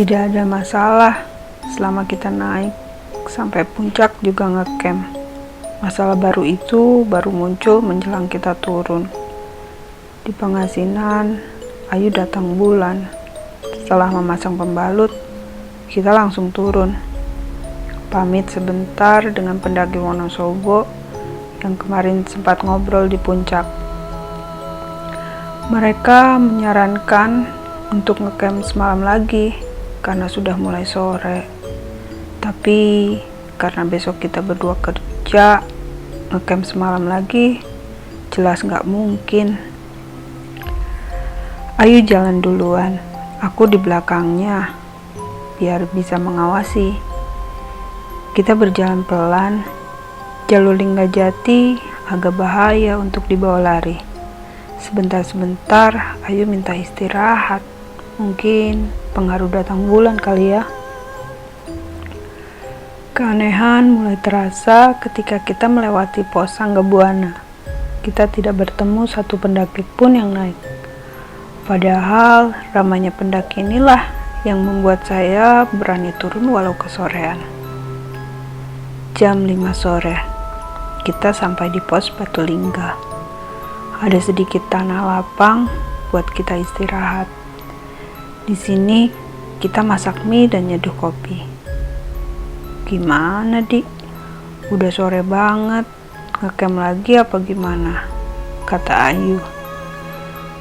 Tidak ada masalah selama kita naik sampai puncak juga ngecamp. Masalah baru itu baru muncul menjelang kita turun. Di Pangasinan, Ayu datang bulan. Setelah memasang pembalut, kita langsung turun. Pamit sebentar dengan pendaki Wonosobo yang kemarin sempat ngobrol di puncak. Mereka menyarankan untuk ngecamp semalam lagi karena sudah mulai sore. Tapi karena besok kita berdua kerja, ngecamp semalam lagi jelas nggak mungkin. Ayu jalan duluan, aku di belakangnya biar bisa mengawasi. Kita berjalan pelan. Jalur Linggajati agak bahaya untuk dibawa lari. Sebentar-sebentar Ayu minta istirahat. Mungkin pengaruh datang bulan kali ya. Keanehan mulai terasa ketika kita melewati pos Sanggabuana. Kita tidak bertemu satu pendaki pun yang naik. Padahal ramainya pendaki inilah yang membuat saya berani turun walau kesorean. Jam 5 sore, kita sampai di pos Batu Lingga. Ada sedikit tanah lapang buat kita istirahat. Di sini kita masak mie dan nyeduh kopi. Gimana, Dik? Udah sore banget, ngecamp lagi apa gimana? Kata Ayu.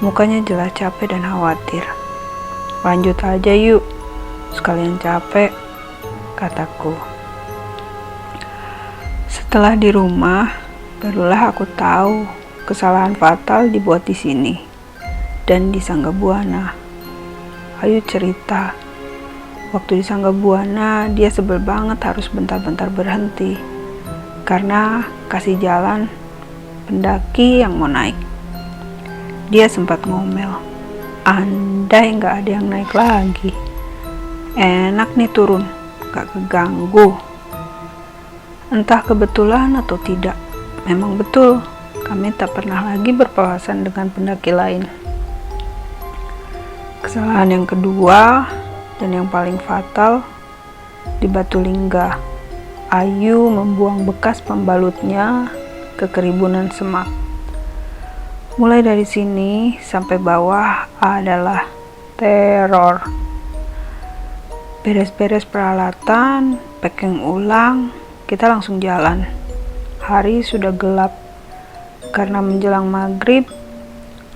Mukanya jelas capek dan khawatir. Lanjut aja yuk, sekalian capek, kataku. Setelah di rumah, barulah aku tahu kesalahan fatal dibuat di sini dan di Sanggabuana. Ayu cerita, waktu di Sanggabuana dia sebel banget harus bentar-bentar berhenti karena kasih jalan pendaki yang mau naik. Dia sempat ngomel, andai nggak ada yang naik lagi, enak nih turun, nggak keganggu. Entah kebetulan atau tidak, memang betul kami tak pernah lagi berpapasan dengan pendaki lain. Kesalahan yang kedua dan yang paling fatal di Batu Lingga. Ayu membuang bekas pembalutnya ke keribunan semak. Mulai dari sini sampai bawah adalah teror. Beres-beres peralatan, packing ulang, kita langsung jalan. Hari sudah gelap. Karena menjelang maghrib,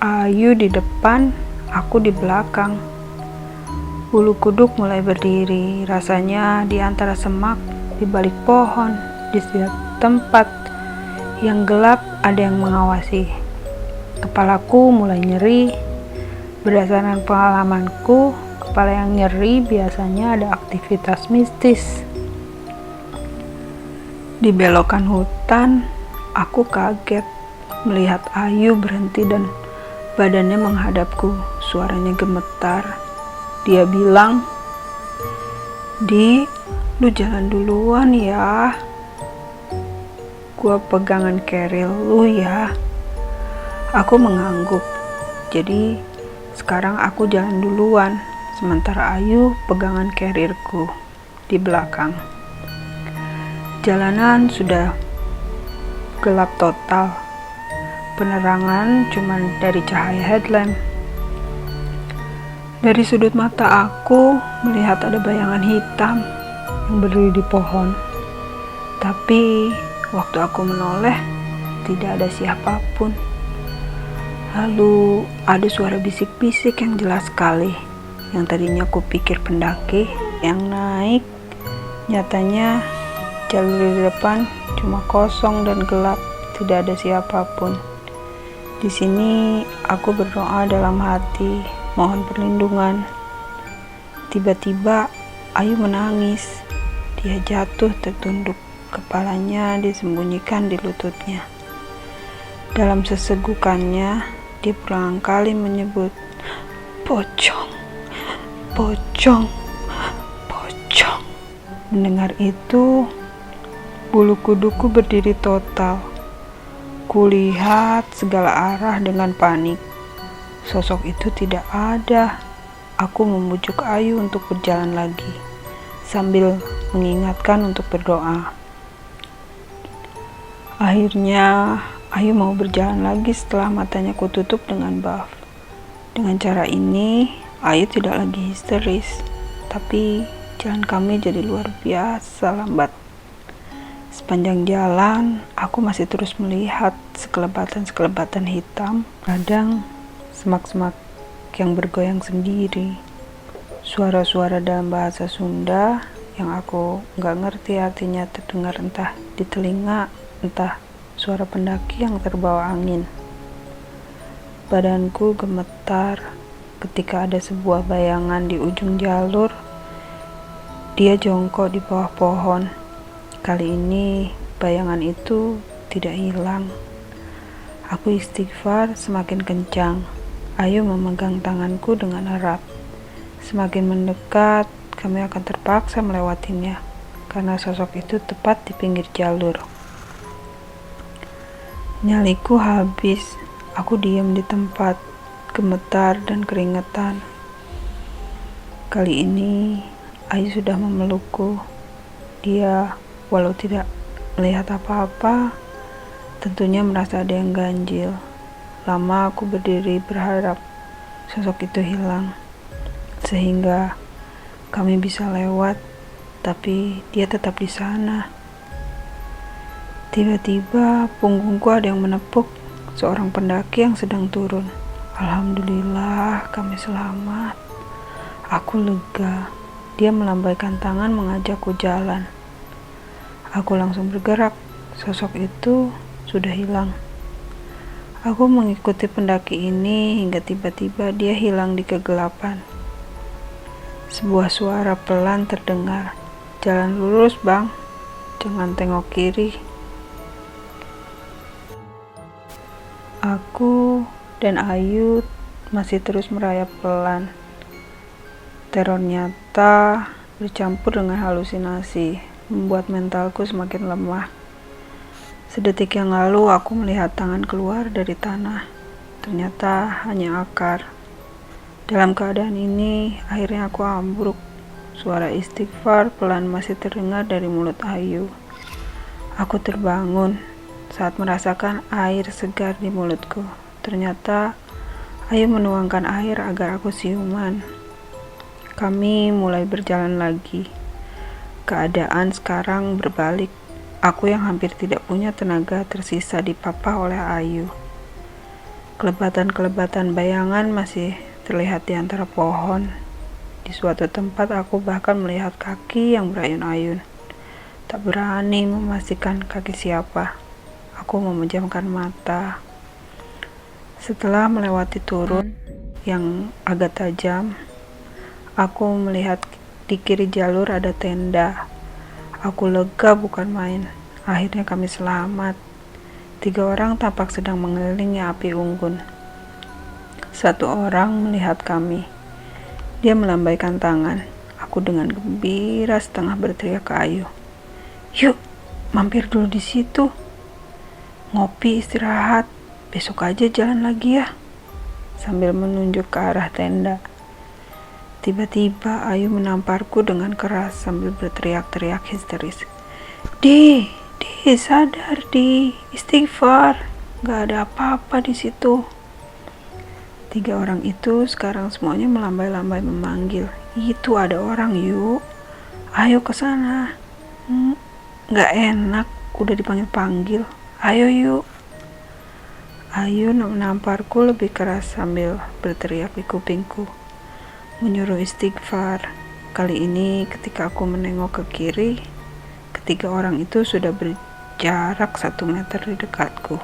Ayu di depan, aku di belakang. Bulu kuduk mulai berdiri, rasanya di antara semak, di balik pohon, di setiap tempat yang gelap ada yang mengawasi. Kepalaku mulai nyeri. Berdasarkan pengalamanku, kepala yang nyeri biasanya ada aktivitas mistis. Di belokan hutan, aku kaget melihat Ayu berhenti dan badannya menghadapku. Suaranya gemetar. Dia bilang, "Di, lu jalan duluan ya. Gua pegangan keril lu ya." Aku mengangguk. Jadi sekarang aku jalan duluan, sementara Ayu pegangan karirku di belakang. Jalanan sudah gelap total. Penerangan cuma dari cahaya headlamp. Dari sudut mata aku melihat ada bayangan hitam yang berdiri di pohon. Tapi waktu aku menoleh, tidak ada siapapun. Lalu ada suara bisik-bisik yang jelas sekali. Yang tadinya aku pikir pendaki yang naik, nyatanya jalur di depan cuma kosong dan gelap, tidak ada siapapun. Di sini aku berdoa dalam hati, mohon perlindungan. Tiba-tiba Ayu menangis. Dia jatuh tertunduk, kepalanya disembunyikan di lututnya. Dalam sesegukannya, dia berulang kali menyebut, "Pocong, pocong, pocong." Mendengar itu, bulu kuduku berdiri total. Kulihat segala arah dengan panik. Sosok itu tidak ada. Aku membujuk Ayu untuk berjalan lagi, sambil mengingatkan untuk berdoa. Akhirnya, Ayu mau berjalan lagi setelah matanya kututup dengan buff. Dengan cara ini, Ayu tidak lagi histeris, tapi jalan kami jadi luar biasa lambat. Sepanjang jalan, aku masih terus melihat sekelebatan-sekelebatan hitam, kadang semak-semak yang bergoyang sendiri. Suara-suara dalam bahasa Sunda yang aku nggak ngerti artinya terdengar entah di telinga, entah suara pendaki yang terbawa angin. Badanku gemetar ketika ada sebuah bayangan di ujung jalur. Dia jongkok di bawah pohon. Kali ini bayangan itu tidak hilang. Aku istighfar semakin kencang. Ayu memegang tanganku dengan erat. Semakin mendekat, kami akan terpaksa melewatinya karena sosok itu tepat di pinggir jalur. Nyaliku habis. Aku diam di tempat, gemetar dan keringetan. Kali ini Ayu sudah memelukku. Dia walau tidak melihat apa-apa, tentunya merasa ada yang ganjil. Lama aku berdiri berharap sosok itu hilang, sehingga kami bisa lewat, tapi dia tetap di sana. Tiba-tiba punggungku ada yang menepuk seorang pendaki yang sedang turun. Alhamdulillah, kami selamat. Aku lega. Dia melambaikan tangan mengajakku jalan. Aku langsung bergerak. Sosok itu sudah hilang. Aku mengikuti pendaki ini hingga tiba-tiba dia hilang di kegelapan. Sebuah suara pelan terdengar. Jalan lurus, Bang. Jangan tengok kiri. Aku dan Ayu masih terus merayap pelan. Teror nyata bercampur dengan halusinasi membuat mentalku semakin lemah. Sedetik yang lalu aku melihat tangan keluar dari tanah. Ternyata hanya akar. Dalam keadaan ini, akhirnya aku ambruk. Suara istighfar pelan masih terdengar dari mulut Ayu. Aku terbangun saat merasakan air segar di mulutku. Ternyata Ayu menuangkan air agar aku siuman. Kami mulai berjalan lagi. Keadaan sekarang berbalik. Aku yang hampir tidak punya tenaga tersisa dipapah oleh Ayu. Kelebatan-kelebatan bayangan masih terlihat di antara pohon. Di suatu tempat aku bahkan melihat kaki yang berayun-ayun. Tak berani memastikan kaki siapa. Aku memejamkan mata. Setelah melewati turun yang agak tajam, aku melihat di kiri jalur ada tenda. Aku lega bukan main. Akhirnya kami selamat. 3 orang tampak sedang mengelilingi api unggun. 1 orang melihat kami. Dia melambaikan tangan. Aku dengan gembira setengah berteriak ke Ayu. Yuk, mampir dulu di situ. Ngopi istirahat. Besok aja jalan lagi ya. Sambil menunjuk ke arah tenda. Tiba-tiba Ayu menamparku dengan keras sambil berteriak-teriak histeris. Di, sadar di, istighfar, gak ada apa-apa di situ. 3 orang itu sekarang semuanya melambai-lambai memanggil. Itu ada orang, yuk. Ayo ke sana. Gak enak, udah dipanggil-panggil. Ayo yuk. Ayu menamparku lebih keras sambil berteriak di kupingku. Menyuruh istighfar. Kali ini ketika aku menengok ke kiri, 3 orang itu sudah berjarak 1 meter di dekatku.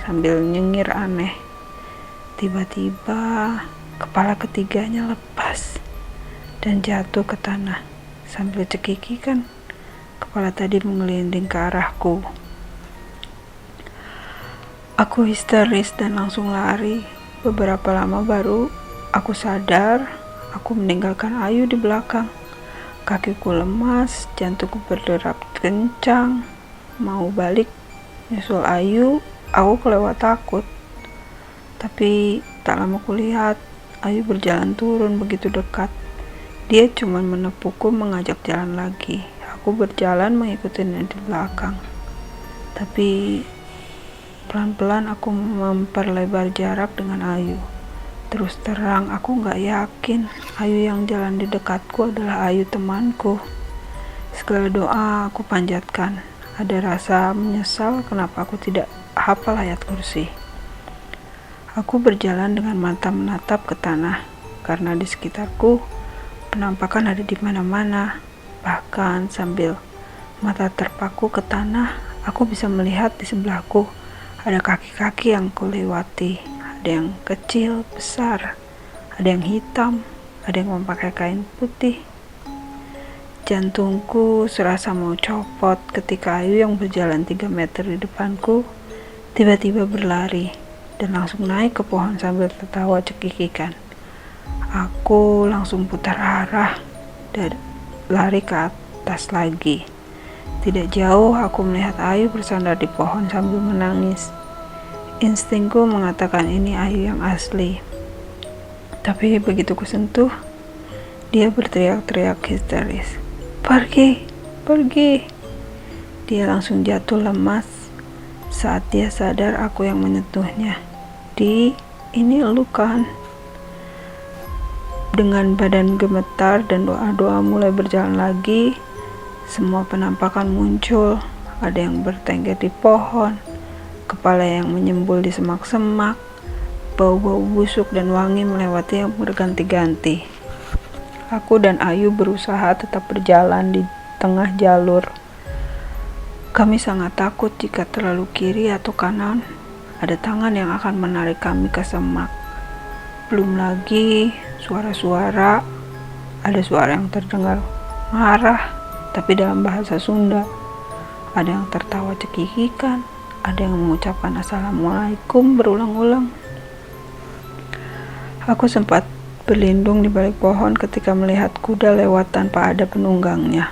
Sambil nyengir aneh. Tiba-tiba kepala ketiganya lepas dan jatuh ke tanah. Sambil cekikikan, kepala tadi menggelinding ke arahku. Aku histeris dan langsung lari. Beberapa lama baru aku sadar. Aku meninggalkan Ayu di belakang. Kakiku lemas, jantungku berderak kencang. Mau balik nyusul Ayu, aku kelewat takut. Tapi tak lama kulihat Ayu berjalan turun begitu dekat. Dia cuma menepukku mengajak jalan lagi. Aku berjalan mengikutinya di belakang. Tapi pelan-pelan aku memperlebar jarak dengan Ayu. Terus terang aku gak yakin Ayu yang jalan di dekatku adalah Ayu temanku. Segala doa aku panjatkan. Ada rasa menyesal kenapa aku tidak hafal ayat kursi. Aku berjalan dengan mata menatap ke tanah, karena di sekitarku penampakan ada di mana-mana. Bahkan sambil mata terpaku ke tanah, aku bisa melihat di sebelahku ada kaki-kaki yang kulewati. Ada yang kecil, besar, ada yang hitam, ada yang memakai kain putih. Jantungku serasa mau copot ketika Ayu yang berjalan 3 meter di depanku tiba-tiba berlari dan langsung naik ke pohon sambil tertawa cekikikan. Aku langsung putar arah dan lari ke atas lagi. Tidak jauh aku melihat Ayu bersandar di pohon sambil menangis. Instingku mengatakan ini Ayu yang asli. Tapi begitu kusentuh, dia berteriak-teriak histeris. Pergi, pergi. Dia langsung jatuh lemas saat dia sadar aku yang menyentuhnya. Ini elu kan? Dengan badan gemetar dan doa-doa mulai berjalan lagi, semua penampakan muncul. Ada yang bertengger di pohon, kepala yang menyembul di semak-semak, bau-bau busuk dan wangi melewati yang berganti-ganti. Aku dan Ayu berusaha tetap berjalan di tengah jalur. Kami sangat takut jika terlalu kiri atau kanan, ada tangan yang akan menarik kami ke semak. Belum lagi suara-suara, ada suara yang terdengar marah, tapi dalam bahasa Sunda. Ada yang tertawa cekikikan, ada yang mengucapkan Assalamualaikum berulang-ulang. Aku sempat berlindung di balik pohon ketika melihat kuda lewat tanpa ada penunggangnya.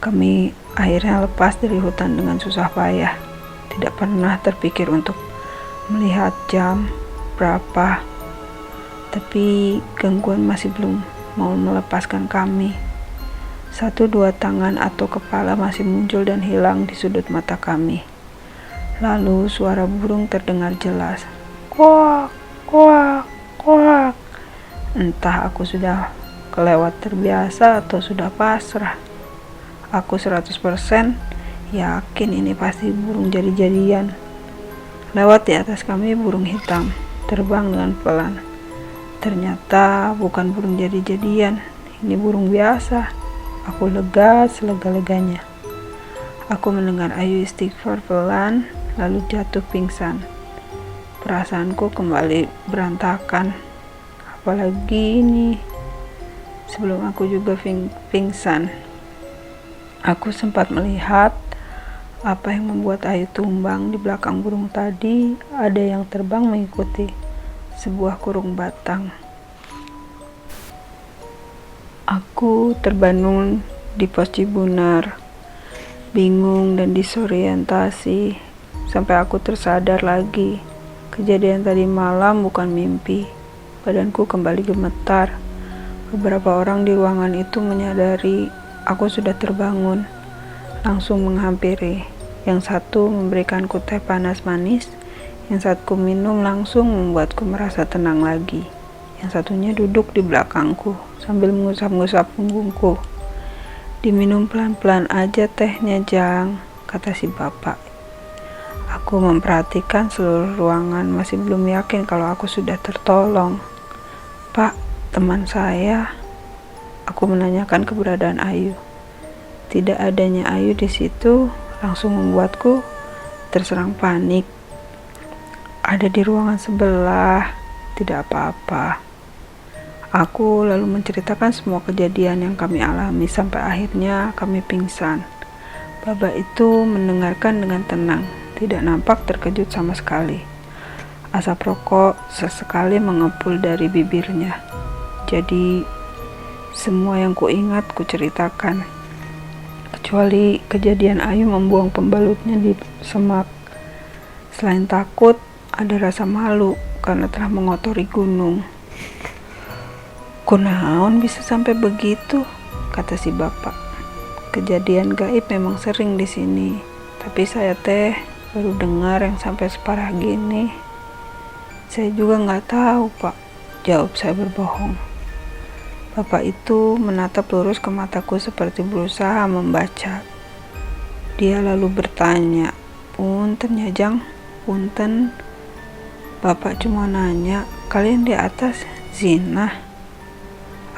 Kami akhirnya lepas dari hutan dengan susah payah. Tidak pernah terpikir untuk melihat jam berapa, tapi gangguan masih belum mau melepaskan kami. 1-2 tangan atau kepala masih muncul dan hilang di sudut mata kami. Lalu suara burung terdengar jelas. Kuak, kuak, kuak. Entah aku sudah kelewat terbiasa atau sudah pasrah. Aku 100% yakin ini pasti burung jadi-jadian. Lewat di atas kami burung hitam, terbang dengan pelan. Ternyata bukan burung jadi-jadian, ini burung biasa. Aku lega selega-leganya. Aku mendengar Ayu istighfar pelan, lalu jatuh pingsan. Perasaanku kembali berantakan. Apalagi ini, sebelum aku juga pingsan. Aku sempat melihat apa yang membuat Ayu tumbang. Di belakang burung tadi ada yang terbang mengikuti sebuah kurung batang. Aku terbangun di pos Cibunar, bingung dan disorientasi sampai aku tersadar lagi. Kejadian tadi malam bukan mimpi. Badanku kembali gemetar. Beberapa orang di ruangan itu menyadari aku sudah terbangun, langsung menghampiri. Yang satu memberikanku teh panas manis, yang saat ku minum langsung membuatku merasa tenang lagi. Yang satunya duduk di belakangku sambil mengusap-ngusap punggungku. Diminum pelan-pelan aja tehnya, Jang, kata si bapak. Aku memperhatikan seluruh ruangan, masih belum yakin kalau aku sudah tertolong. Pak, teman saya. Aku menanyakan keberadaan Ayu. Tidak adanya Ayu di situ langsung membuatku terserang panik. Ada di ruangan sebelah, tidak apa-apa. Aku lalu menceritakan semua kejadian yang kami alami sampai akhirnya kami pingsan. Baba itu mendengarkan dengan tenang, tidak nampak terkejut sama sekali. Asap rokok sesekali mengepul dari bibirnya. Jadi semua yang kuingat kuceritakan, kecuali kejadian Ayu membuang pembalutnya di semak. Selain takut, ada rasa malu karena telah mengotori gunung. Kunaon bisa sampai begitu, kata si bapak. Kejadian gaib memang sering di sini, tapi saya teh baru dengar yang sampai separah gini. Saya juga nggak tahu, Pak, jawab saya berbohong. Bapak itu menatap lurus ke mataku seperti berusaha membaca. Dia lalu bertanya, "Punten ya Jang, punten. Bapak cuma nanya, kalian di atas zina?"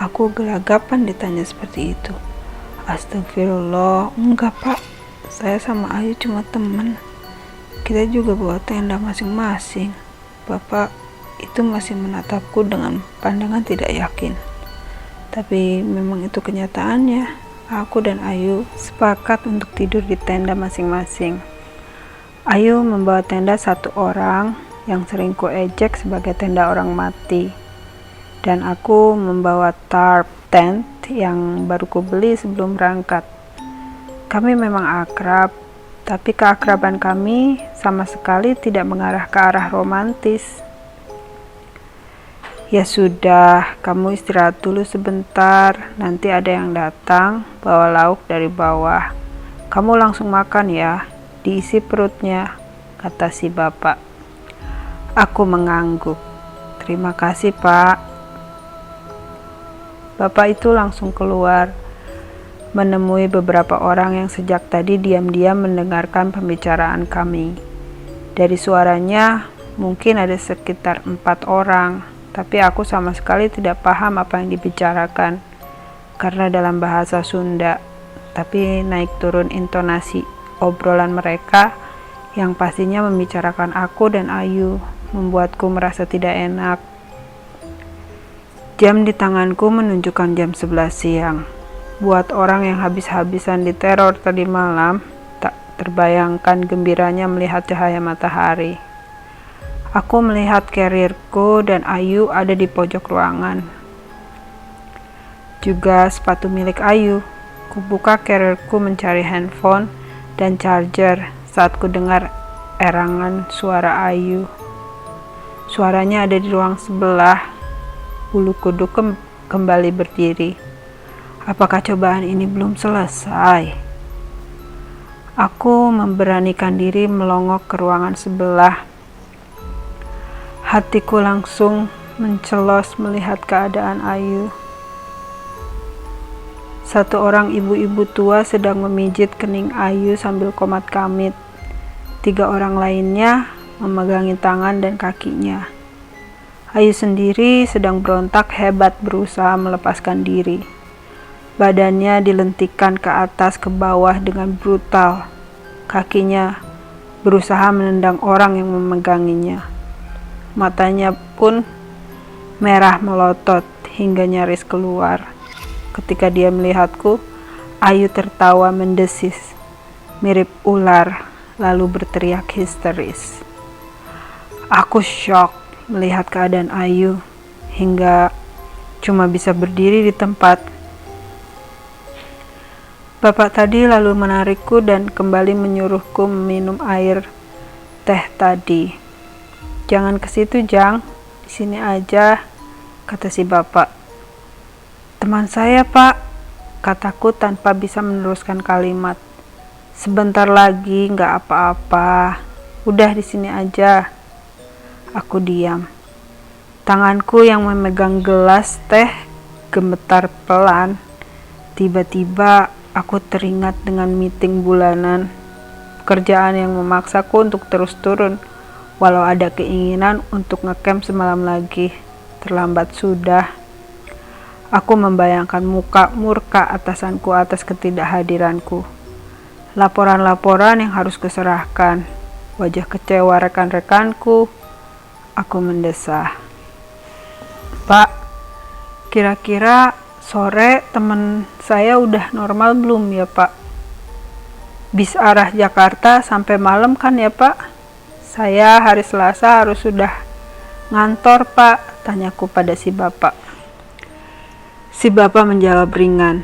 Aku gelagapan ditanya seperti itu. Astagfirullah, enggak Pak, saya sama Ayu cuma teman. Kita juga bawa tenda masing-masing. Bapak itu masih menatapku dengan pandangan tidak yakin. Tapi memang itu kenyataannya. Aku dan Ayu sepakat untuk tidur di tenda masing-masing. Ayu membawa tenda satu orang yang sering kuejek sebagai tenda orang mati. Dan aku membawa tarp tent yang baru kubeli sebelum berangkat. Kami memang akrab, tapi keakraban kami sama sekali tidak mengarah ke arah romantis. Ya sudah, kamu istirahat dulu sebentar, nanti ada yang datang bawa lauk dari bawah. Kamu langsung makan ya, diisi perutnya, kata si bapak. Aku mengangguk. Terima kasih Pak. Bapak itu langsung keluar, menemui beberapa orang yang sejak tadi diam-diam mendengarkan pembicaraan kami. Dari suaranya, mungkin ada sekitar 4 orang, tapi aku sama sekali tidak paham apa yang dibicarakan, karena dalam bahasa Sunda, tapi naik turun intonasi obrolan mereka yang pastinya membicarakan aku dan Ayu, membuatku merasa tidak enak. Jam di tanganku menunjukkan jam 11 siang. Buat orang yang habis-habisan diteror tadi malam, tak terbayangkan gembiranya melihat cahaya matahari. Aku melihat carrierku dan Ayu ada di pojok ruangan. Juga sepatu milik Ayu. Kubuka carrierku mencari handphone dan charger saat ku dengar erangan suara Ayu. Suaranya ada di ruang sebelah. Bulu kuduk kembali berdiri. Apakah cobaan ini belum selesai? Aku memberanikan diri melongok ke ruangan sebelah. Hatiku langsung mencelos melihat keadaan Ayu. Satu orang ibu-ibu tua sedang memijit kening Ayu sambil komat kamit. 3 orang lainnya memegangi tangan dan kakinya. Ayu sendiri sedang berontak hebat berusaha melepaskan diri. Badannya dilentikkan ke atas ke bawah dengan brutal. Kakinya berusaha menendang orang yang memeganginya. Matanya pun merah melotot hingga nyaris keluar. Ketika dia melihatku, Ayu tertawa mendesis, mirip ular, lalu berteriak histeris. Aku shock melihat keadaan Ayu, hingga cuma bisa berdiri di tempat. Bapak tadi lalu menarikku dan kembali menyuruhku meminum air teh tadi. Jangan ke situ, Jang. Di sini aja, kata si bapak. Teman saya, Pak, kataku tanpa bisa meneruskan kalimat. Sebentar lagi, nggak apa-apa. Udah di sini aja. Aku diam. Tanganku yang memegang gelas teh gemetar pelan. Tiba-tiba aku teringat dengan meeting bulanan. Pekerjaan yang memaksaku untuk terus turun, walau ada keinginan untuk ngecamp semalam lagi. Terlambat sudah. Aku membayangkan muka murka atasanku atas ketidakhadiranku. Laporan-laporan yang harus kuserahkan. Wajah kecewa rekan-rekanku. Aku mendesah. Pak, kira-kira sore teman saya udah normal belum ya Pak? Bis arah Jakarta sampai malam kan ya Pak? Saya hari Selasa harus sudah ngantor Pak, tanyaku pada si bapak. Si bapak menjawab ringan,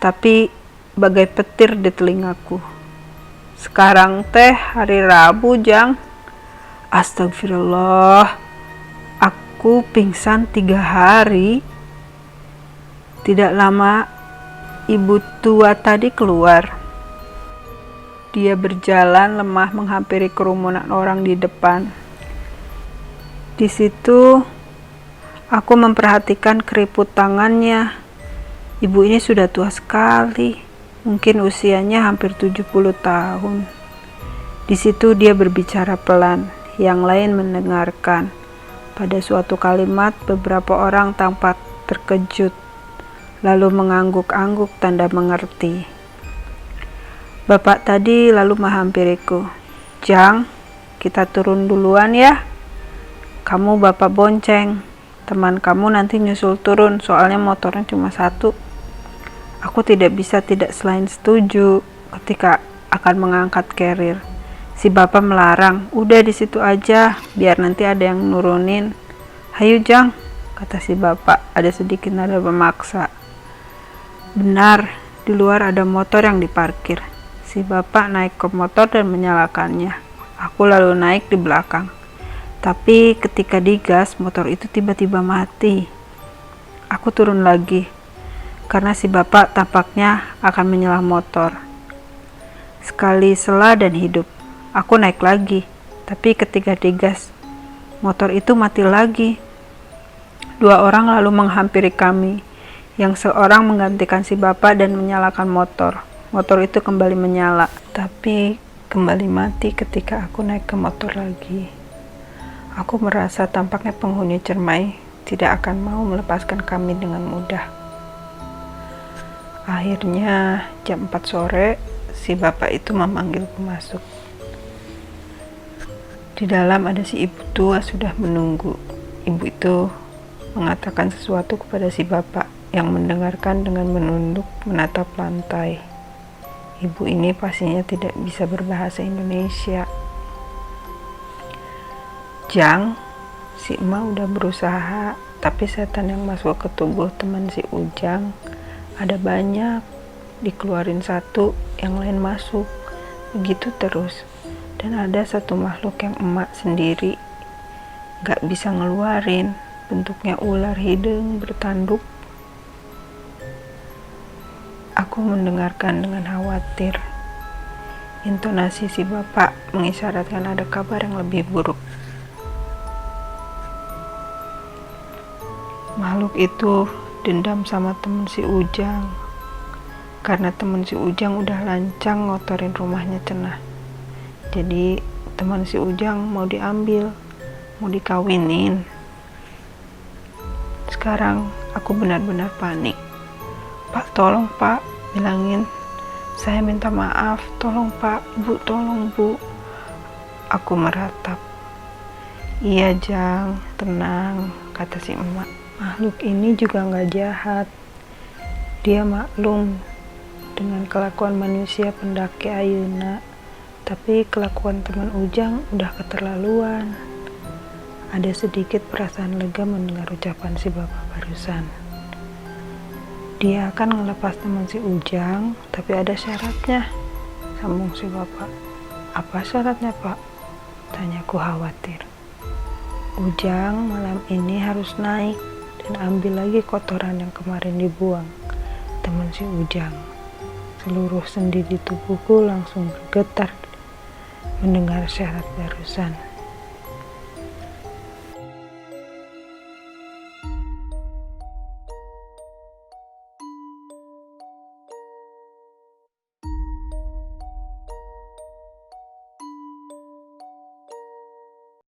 tapi bagai petir di telingaku. Sekarang teh hari Rabu, Jang. Astagfirullah. Aku pingsan 3 hari. Tidak lama ibu tua tadi keluar. Dia berjalan lemah menghampiri kerumunan orang di depan. Di situ aku memperhatikan keriput tangannya. Ibu ini sudah tua sekali, mungkin usianya hampir 70 tahun. Di situ dia berbicara pelan, yang lain mendengarkan. Pada suatu kalimat, beberapa orang tampak terkejut, lalu mengangguk-angguk tanda mengerti. Bapak tadi lalu menghampiriku. "Jang, kita turun duluan ya. Kamu bapak bonceng. Teman kamu nanti nyusul turun, soalnya motornya cuma 1. Aku tidak bisa tidak selain setuju ketika akan mengangkat carrier. Si bapak melarang, "Udah di situ aja, biar nanti ada yang nurunin." "Hayu Jang," kata si bapak, ada sedikit nada memaksa. Benar, di luar ada motor yang diparkir. Si bapak naik ke motor dan menyalakannya. Aku lalu naik di belakang. Tapi ketika digas, motor itu tiba-tiba mati. Aku turun lagi, karena si bapak tampaknya akan menyelah motor. Sekali sela dan hidup, aku naik lagi. Tapi ketika digas, motor itu mati lagi. 2 orang lalu menghampiri kami, yang seorang menggantikan si bapak dan menyalakan motor. Motor itu kembali menyala, tapi kembali mati ketika aku naik ke motor lagi. Aku merasa tampaknya penghuni Cermai tidak akan mau melepaskan kami dengan mudah. Akhirnya jam 4 sore, si bapak itu memanggilku masuk. Di dalam ada si ibu tua sudah menunggu. Ibu itu mengatakan sesuatu kepada si bapak yang mendengarkan dengan menunduk menatap lantai. Ibu ini pastinya tidak bisa berbahasa Indonesia. "Jang, si emak udah berusaha, tapi setan yang masuk ke tubuh teman si Ujang ada banyak. Dikeluarin 1, yang lain masuk. Begitu terus. Dan ada satu makhluk yang emak sendiri gak bisa ngeluarin. Bentuknya ular hidung bertanduk." Aku mendengarkan dengan khawatir. Intonasi si bapak mengisyaratkan ada kabar yang lebih buruk. Makhluk itu dendam sama temen si Ujang, karena temen si Ujang udah lancang ngotorin rumahnya Cenah. Jadi teman si Ujang mau diambil, mau dikawinin. Sekarang aku benar-benar panik. "Pak, tolong Pak, bilangin saya minta maaf. Tolong Pak, Bu, tolong Bu." Aku meratap. "Iya Jang, tenang," kata si emak. "Makhluk ini juga gak jahat. Dia maklum dengan kelakuan manusia pendaki ayeuna, tapi kelakuan teman Ujang udah keterlaluan." Ada sedikit perasaan lega mendengar ucapan si bapak barusan. "Dia akan ngelepas teman si Ujang, tapi ada syaratnya," sambung si bapak. "Apa syaratnya Pak?" tanyaku khawatir. "Ujang malam ini harus naik dan ambil lagi kotoran yang kemarin dibuang teman si Ujang." Seluruh sendi di tubuhku langsung bergetar mendengar syarat barusan.